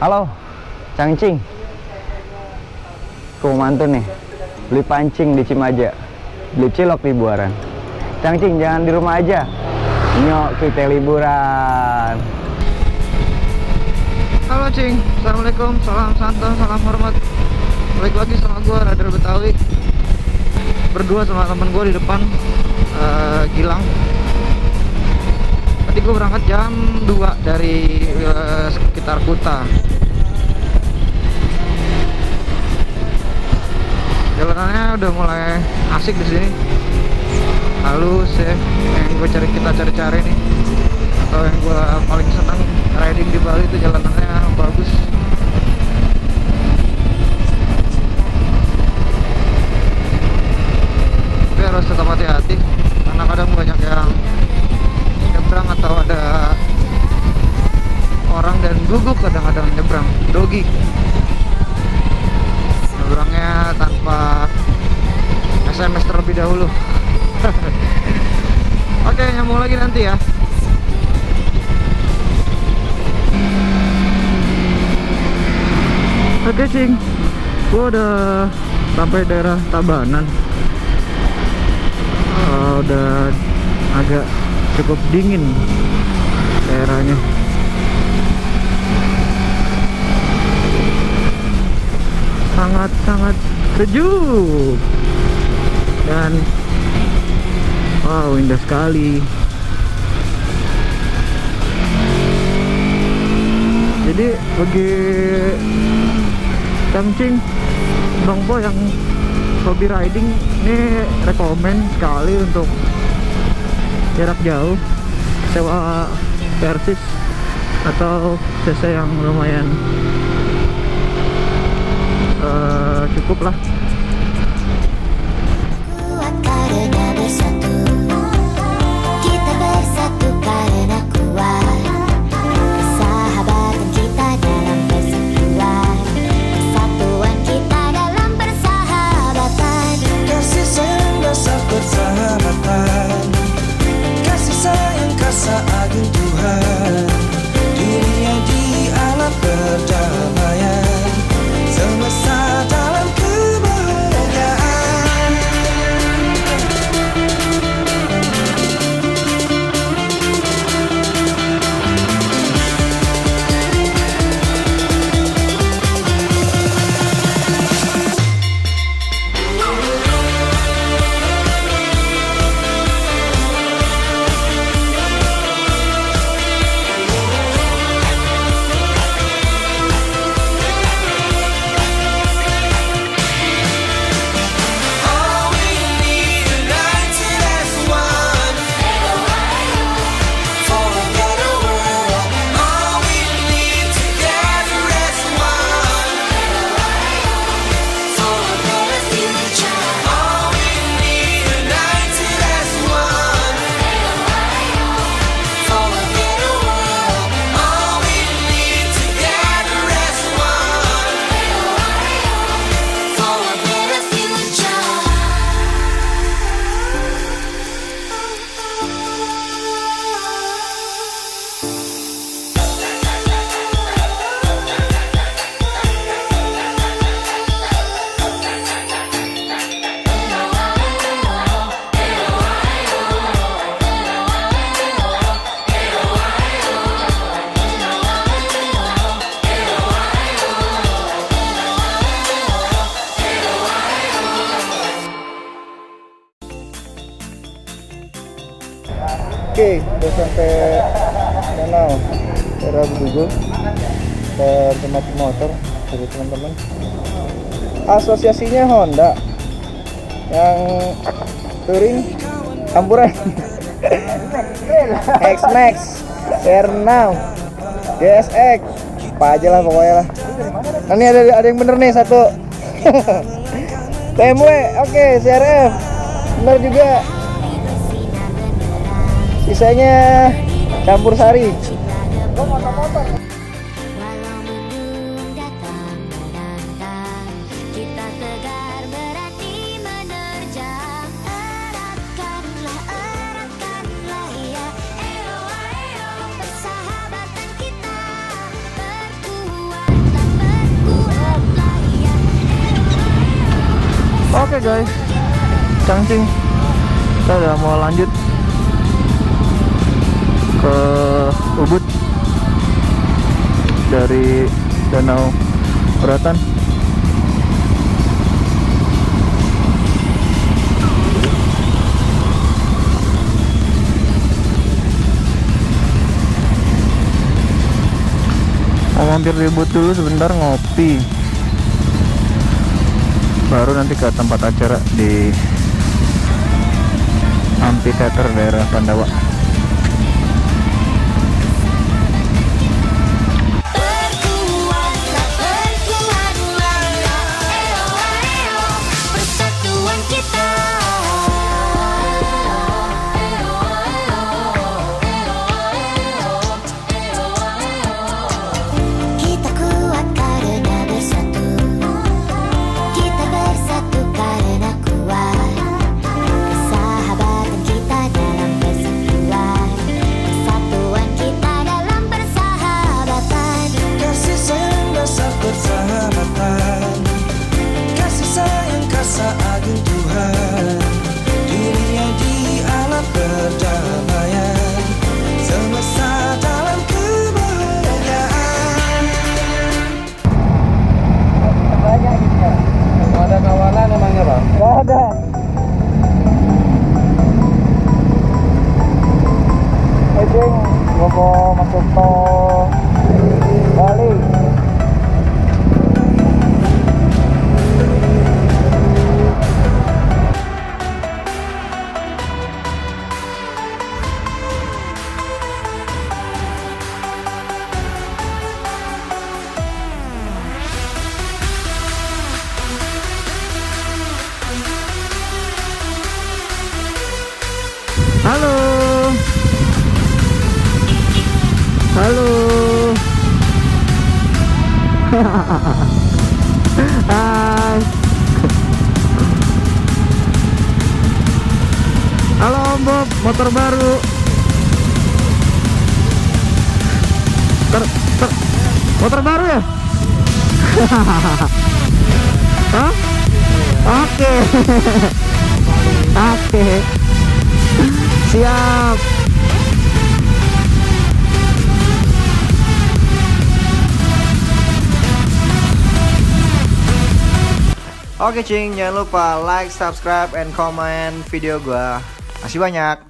Halo, Cangcing. Aku mau mantun nih, beli pancing di Cimaja, beli cilok di Buaran. Cangcing, jangan di rumah aja. Nyok, kita liburan. Halo Cing, Assalamualaikum, salam santan, salam hormat. Balik lagi sama gue, Radar Betawi. Berdua sama temen gue di depan, Gilang. Tadi gue berangkat jam 2 dari sekitar Kuta. Jalanannya udah mulai asik di sini, halus ya. Yang gue kita cari-cari nih, atau yang gue paling senang riding di Bali itu jalanannya bagus. Tapi harus tetap hati-hati karena kadang banyak yang nyebrang atau ada orang dan gugup kadang-kadang nyebrang dogi. Nyebrangnya tanpa SMS terlebih dahulu. Oke, nyambung lagi nanti ya. Oke Cing, gua udah sampai daerah Tabanan. Udah agak cukup dingin daerahnya. Sangat-sangat sejuk dan wow, indah sekali. Jadi bagi Cangcing, Bang Po yang hobi riding, ini rekomen sekali untuk jarak jauh sewa Versys atau cc yang lumayan cukup lah. Kuat karena bersatu, kita bersatu karena kuat. Persahabatan kita dalam persatuan, persatuan kita dalam persahabatan. Kasih sayang dasar persahabatan, kasih sayang kasa agung Tuhan. Dunia di alam perdamaian, semesta dalam kebahagiaan. Oke, udah sampai Danau daerah Bedugul, bertempat motor dari teman-teman. Asosiasinya Honda yang touring campuran X-Max, R6, GSX, apa aja lah pokoknya lah. Nah, ini ada yang bener nih satu. BMW, oke, CRF, bener juga. Sisanya campur sari. Walau mendung datang menantang, kita tegar berani menerjang. Eratkanlah ya, persahabatan kita perkuat. Oke guys, Changching, kita udah mau lanjut ke Ubud dari Danau Beratan. Mau mampir di Ubud dulu sebentar ngopi, baru nanti ke tempat acara di Amphitheater daerah Pandawa. Perkuatlah, perkuatlah, eo, eo, persatuan kita. Kita kuat karena bersatu. Kita bersatu karena kuat. Persahabatan kita dalam persatuan. Persatuan kita dalam persahabatan. Kasih sayang dasar persahabatan, kasih sayang kasa agung Tuhan. Dunia di alam perdamaian, semesta dalam kebahagiaan. Banyak gitu ya. Ada kawanan emangnya bang? Gak ada. Ejeng, gua mau masuk tol Bali. Halo. Halo. Hai. Halo Om Bob, motor baru. Motor baru ya? Hah? Oke. Oke. Siap. Oke Cing, jangan lupa like, subscribe, and comment video gua. Masih banyak.